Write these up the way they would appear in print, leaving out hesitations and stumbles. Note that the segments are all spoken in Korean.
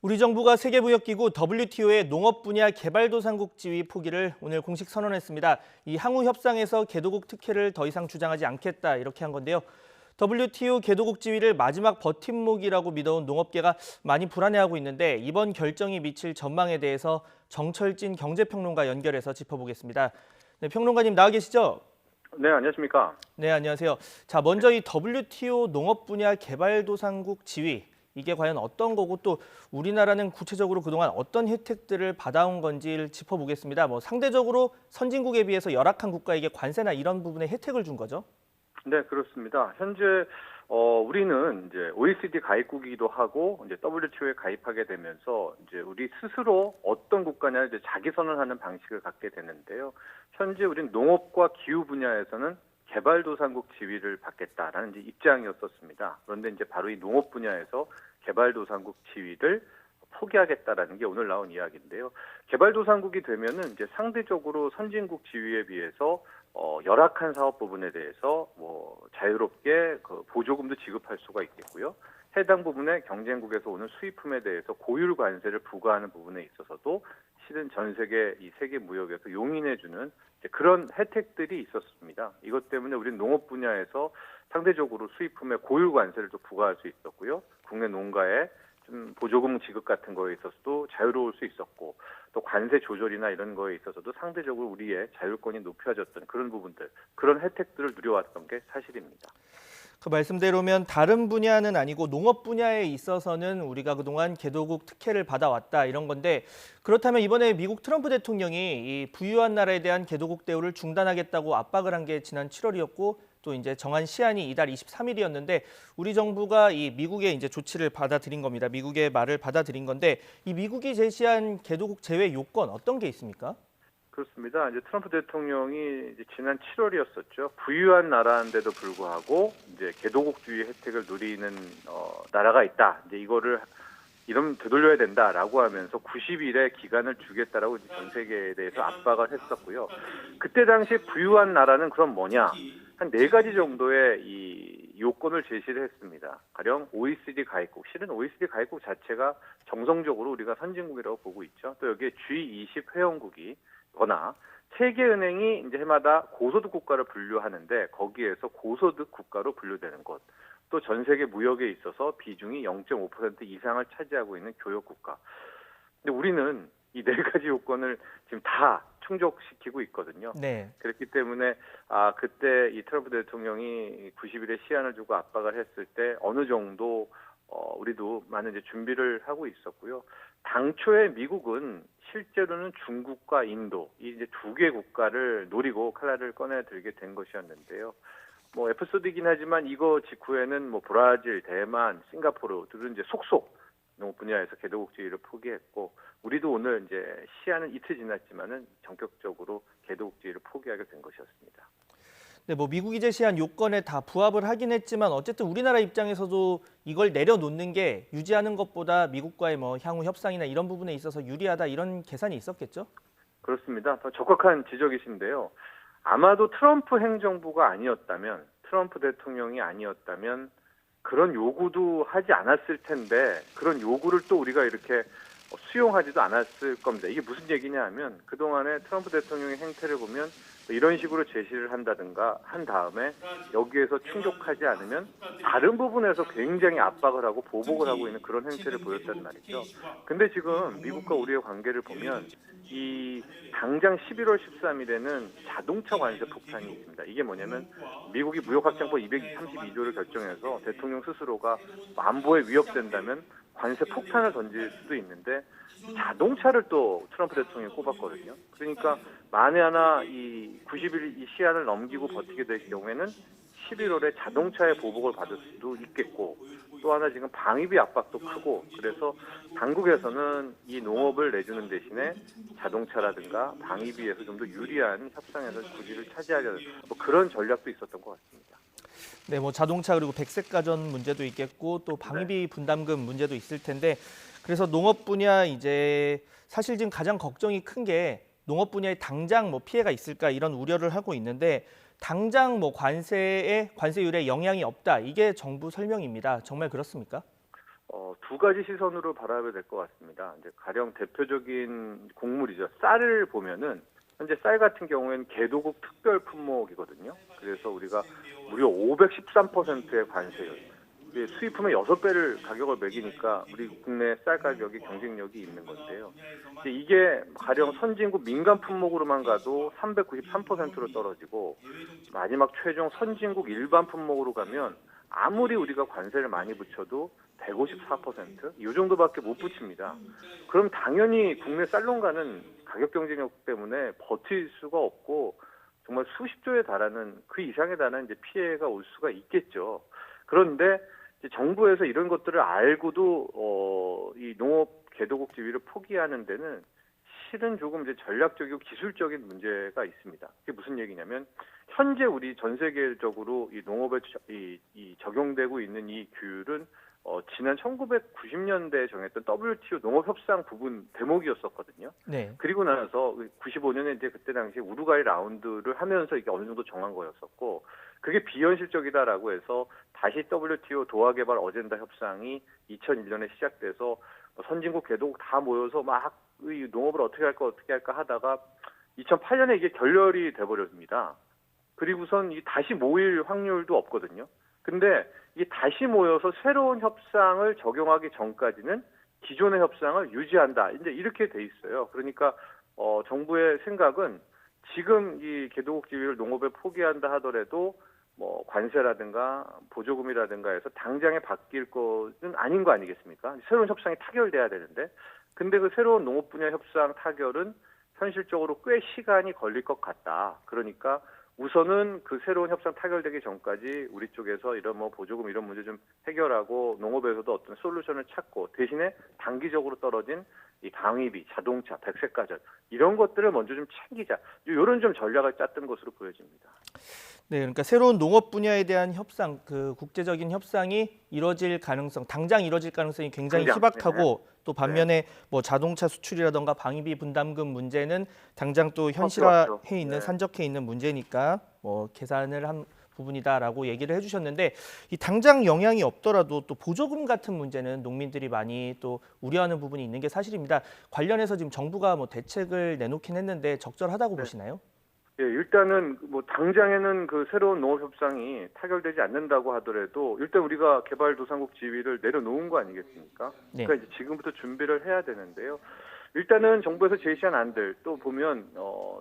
우리 정부가 세계무역기구 WTO의 농업 분야 개발도상국 지위 포기를 오늘 공식 선언했습니다. 이 항우 협상에서 개도국 특혜를 더 이상 주장하지 않겠다 이렇게 한 건데요. WTO 개도국 지위를 마지막 버팀목이라고 믿어온 농업계가 많이 불안해하고 있는데 이번 결정이 미칠 전망에 대해서 정철진 경제평론가 연결해서 짚어보겠습니다. 네, 평론가님 나와 계시죠? 네, 안녕하십니까? 네, 안녕하세요. 자, 먼저 이 WTO 농업 분야 개발도상국 지위 이게 과연 어떤 거고 또 우리나라는 구체적으로 그동안 어떤 혜택들을 받아온 건지를 짚어보겠습니다. 상대적으로 선진국에 비해서 열악한 국가에게 관세나 이런 부분에 혜택을 준 거죠? 네, 그렇습니다. 현재 우리는 이제 OECD 가입국이기도 하고 이제 WTO에 가입하게 되면서 이제 우리 스스로 어떤 국가냐 이제 자기 선언하는 방식을 갖게 되는데요. 현재 우리는 농업과 기후 분야에서는 개발도상국 지위를 받겠다라는 이제 입장이었었습니다. 그런데 이제 바로 이 농업 분야에서 개발도상국 지위를 포기하겠다라는 게 오늘 나온 이야기인데요. 개발도상국이 되면은 이제 상대적으로 선진국 지위에 비해서 열악한 사업 부분에 대해서 자유롭게 그 보조금도 지급할 수가 있겠고요. 해당 부분의 경쟁국에서 오는 수입품에 대해서 고율 관세를 부과하는 부분에 있어서도 실은 전 세계 이 세계 무역에서 용인해주는 그런 혜택들이 있었습니다. 이것 때문에 우리는 농업 분야에서 상대적으로 수입품에 고율 관세를 또 부과할 수 있었고요. 국내 농가에 좀 보조금 지급 같은 거에 있어서도 자유로울 수 있었고 또 관세 조절이나 이런 거에 있어서도 상대적으로 우리의 자율권이 높여졌던 그런 부분들, 그런 혜택들을 누려왔던 게 사실입니다. 그 말씀대로면 다른 분야는 아니고 농업 분야에 있어서는 우리가 그동안 개도국 특혜를 받아왔다 이런 건데 그렇다면 이번에 미국 트럼프 대통령이 이 부유한 나라에 대한 개도국 대우를 중단하겠다고 압박을 한 게 지난 7월이었고 또 이제 정한 시한이 이달 23일이었는데 우리 정부가 이 미국의 이제 조치를 받아들인 겁니다. 미국의 말을 받아들인 건데 이 미국이 제시한 개도국 제외 요건 어떤 게 있습니까? 그렇습니다. 이제 트럼프 대통령이 이제 지난 7월이었었죠. 부유한 나라인데도 불구하고 이제 개도국주의 혜택을 누리는 나라가 있다. 이제 이거를 이러면 되돌려야 된다라고 하면서 90일의 기간을 주겠다라고 전 세계에 대해서 압박을 했었고요. 그때 당시 부유한 나라는 그럼 뭐냐? 한 4가지 정도의 이 요건을 제시를 했습니다. 가령 OECD 가입국, 실은 OECD 가입국 자체가 정성적으로 우리가 선진국이라고 보고 있죠. 또 여기에 G20 회원국이 거나 세계은행이 이제 해마다 고소득 국가를 분류하는데 거기에서 고소득 국가로 분류되는 것, 또 전 세계 무역에 있어서 비중이 0.5% 이상을 차지하고 있는 교역 국가. 근데 우리는 이 4가지 요건을 지금 다 충족시키고 있거든요. 네. 그렇기 때문에 그때 이 트럼프 대통령이 90일의 시한을 두고 압박을 했을 때 어느 정도 우리도 많은 이제 준비를 하고 있었고요. 당초에 미국은 실제로는 중국과 인도 이 이제 2개 국가를 노리고 칼날을 꺼내 들게 된 것이었는데요. 에피소드이긴 하지만 이거 직후에는 브라질, 대만, 싱가포르들은 이제 속속 농업 분야에서 개도국주의를 포기했고 우리도 오늘 이제 시한은 이틀 지났지만은 전격적으로 개도국주의를 포기하게 된 것이었습니다. 네, 미국이 제시한 요건에 다 부합을 하긴 했지만 어쨌든 우리나라 입장에서도 이걸 내려놓는 게 유지하는 것보다 미국과의 향후 협상이나 이런 부분에 있어서 유리하다 이런 계산이 있었겠죠? 그렇습니다. 더 적확한 지적이신데요. 아마도 트럼프 행정부가 아니었다면, 트럼프 대통령이 아니었다면 그런 요구도 하지 않았을 텐데 그런 요구를 또 우리가 이렇게 수용하지도 않았을 겁니다. 이게 무슨 얘기냐 하면 그동안에 트럼프 대통령의 행태를 보면 이런 식으로 제시를 한다든가 한 다음에 여기에서 충족하지 않으면 다른 부분에서 굉장히 압박을 하고 보복을 하고 있는 그런 행태를 보였단 말이죠. 근데 지금 미국과 우리의 관계를 보면 이 당장 11월 13일에는 자동차 관세 폭탄이 있습니다. 이게 뭐냐면 미국이 무역확장법 232조를 결정해서 대통령 스스로가 안보에 위협된다면 관세 폭탄을 던질 수도 있는데 자동차를 또 트럼프 대통령이 꼽았거든요. 그러니까 만에 하나 이 90일 이 시한을 넘기고 버티게 될 경우에는 11월에 자동차의 보복을 받을 수도 있겠고 또 하나 지금 방위비 압박도 크고 그래서 당국에서는 이 농업을 내주는 대신에 자동차라든가 방위비에서 좀 더 유리한 협상에서 구지를 차지하려는 그런 전략도 있었던 것 같습니다. 네, 자동차 그리고 백색 가전 문제도 있겠고 또 방위비 분담금 문제도 있을 텐데 그래서 농업 분야 이제 사실 지금 가장 걱정이 큰 게 농업 분야에 당장 피해가 있을까 이런 우려를 하고 있는데 당장 관세율에 영향이 없다. 이게 정부 설명입니다. 정말 그렇습니까? 두 가지 시선으로 바라봐야 될 것 같습니다. 이제 가령 대표적인 곡물이죠. 쌀을 보면은 현재 쌀 같은 경우에는 개도국 특별 품목이거든요. 그래서 우리가 무려 513%의 관세율. 수입품의 6배를 가격을 매기니까 우리 국내 쌀 가격이 경쟁력이 있는 건데요. 이게 가령 선진국 민간 품목으로만 가도 393%로 떨어지고 마지막 최종 선진국 일반 품목으로 가면 아무리 우리가 관세를 많이 붙여도 154%? 이 정도밖에 못 붙입니다. 그럼 당연히 국내 쌀농가는 가격 경쟁력 때문에 버틸 수가 없고 정말 수십조에 달하는 그 이상에 달하는 이제 피해가 올 수가 있겠죠. 그런데 이제 정부에서 이런 것들을 알고도 이 농업 개도국 지위를 포기하는 데는 실은 조금 이제 전략적이고 기술적인 문제가 있습니다. 그게 무슨 얘기냐면 현재 우리 전 세계적으로 이 농업에 이 적용되고 있는 이 규율은 지난 1990년대에 정했던 WTO 농업협상 부분 대목이었었거든요. 네. 그리고 나서 95년에 이제 그때 당시 우루과이 라운드를 하면서 이게 어느 정도 정한 거였었고, 그게 비현실적이다라고 해서 다시 WTO 도하개발 어젠다 협상이 2001년에 시작돼서 선진국 개도국 다 모여서 막 이 농업을 어떻게 할까 하다가 2008년에 이게 결렬이 돼버렸습니다. 그리고선 이 다시 모일 확률도 없거든요. 근데 이게 다시 모여서 새로운 협상을 적용하기 전까지는 기존의 협상을 유지한다. 이제 이렇게 돼 있어요. 그러니까 정부의 생각은 지금 이 개도국 지위를 농업에 포기한다 하더라도 뭐 관세라든가 보조금이라든가 해서 당장에 바뀔 것은 아닌 거 아니겠습니까? 새로운 협상이 타결돼야 되는데, 근데 그 새로운 농업 분야 협상 타결은 현실적으로 꽤 시간이 걸릴 것 같다. 그러니까 우선은 그 새로운 협상 타결되기 전까지 우리 쪽에서 이런 뭐 보조금 이런 문제 좀 해결하고 농업에서도 어떤 솔루션을 찾고, 대신에 단기적으로 떨어진 이 방위비, 자동차, 백색가전 이런 것들을 먼저 좀 챙기자. 이런 좀 전략을 짰던 것으로 보여집니다. 네, 그러니까 새로운 농업 분야에 대한 협상, 그 국제적인 협상이 이뤄질 가능성, 당장 이뤄질 가능성이 굉장히 희박하고, 또 반면에 뭐 자동차 수출이라던가 방위비 분담금 문제는 당장 또 현실화해 있는 산적해 있는 문제니까 뭐 계산을 한 부분이다라고 얘기를 해주셨는데, 이 당장 영향이 없더라도 또 보조금 같은 문제는 농민들이 많이 또 우려하는 부분이 있는 게 사실입니다. 관련해서 지금 정부가 뭐 대책을 내놓긴 했는데 적절하다고 보시나요? 예, 일단은 뭐 당장에는 그 새로운 농업 협상이 타결되지 않는다고 하더라도 일단 우리가 개발도상국 지위를 내려놓은 거 아니겠습니까? 네. 그러니까 이제 지금부터 준비를 해야 되는데요. 일단은 정부에서 제시한 안들 또 보면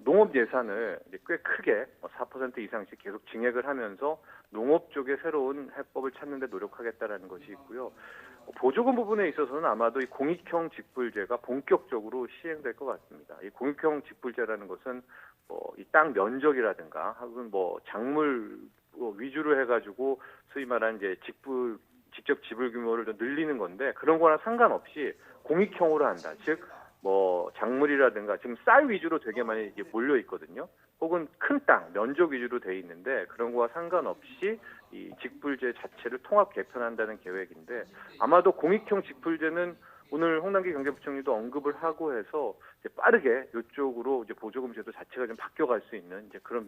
농업 예산을 이제 꽤 크게 4% 이상씩 계속 증액을 하면서 농업 쪽에 새로운 해법을 찾는 데 노력하겠다라는 것이 있고요. 보조금 부분에 있어서는 아마도 이 공익형 직불제가 본격적으로 시행될 것 같습니다. 이 공익형 직불제라는 것은 이 땅 면적이라든가 혹은 뭐 작물 위주로 해가지고 소위 말하는 이제 직접 지불 규모를 좀 늘리는 건데, 그런 거랑 상관없이 공익형으로 한다. 즉 뭐 작물이라든가 지금 쌀 위주로 되게 많이 이제 몰려 있거든요. 혹은 큰 땅 면적 위주로 돼 있는데 그런 거와 상관없이 이 직불제 자체를 통합 개편한다는 계획인데, 아마도 공익형 직불제는 오늘 홍남기 경제부총리도 언급을 하고 해서 이제 빠르게 이쪽으로 이제 보조금 제도 자체가 좀 바뀌어갈 수 있는 이제 그런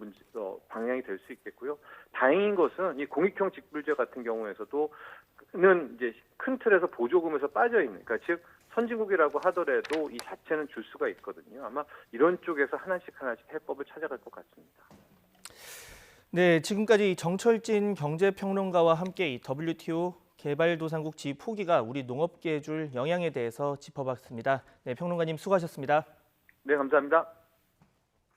방향이 될 수 있겠고요. 다행인 것은 이 공익형 직불제 같은 경우에서도는 이제 큰 틀에서 보조금에서 빠져 있는, 그러니까 즉 선진국이라고 하더라도 이 자체는 줄 수가 있거든요. 아마 이런 쪽에서 하나씩 해법을 찾아갈 것 같습니다. 네, 지금까지 정철진 경제평론가와 함께 이 WTO 개발도상국 지위 포기가 우리 농업계에 줄 영향에 대해서 짚어봤습니다. 네, 평론가님 수고하셨습니다. 네, 감사합니다.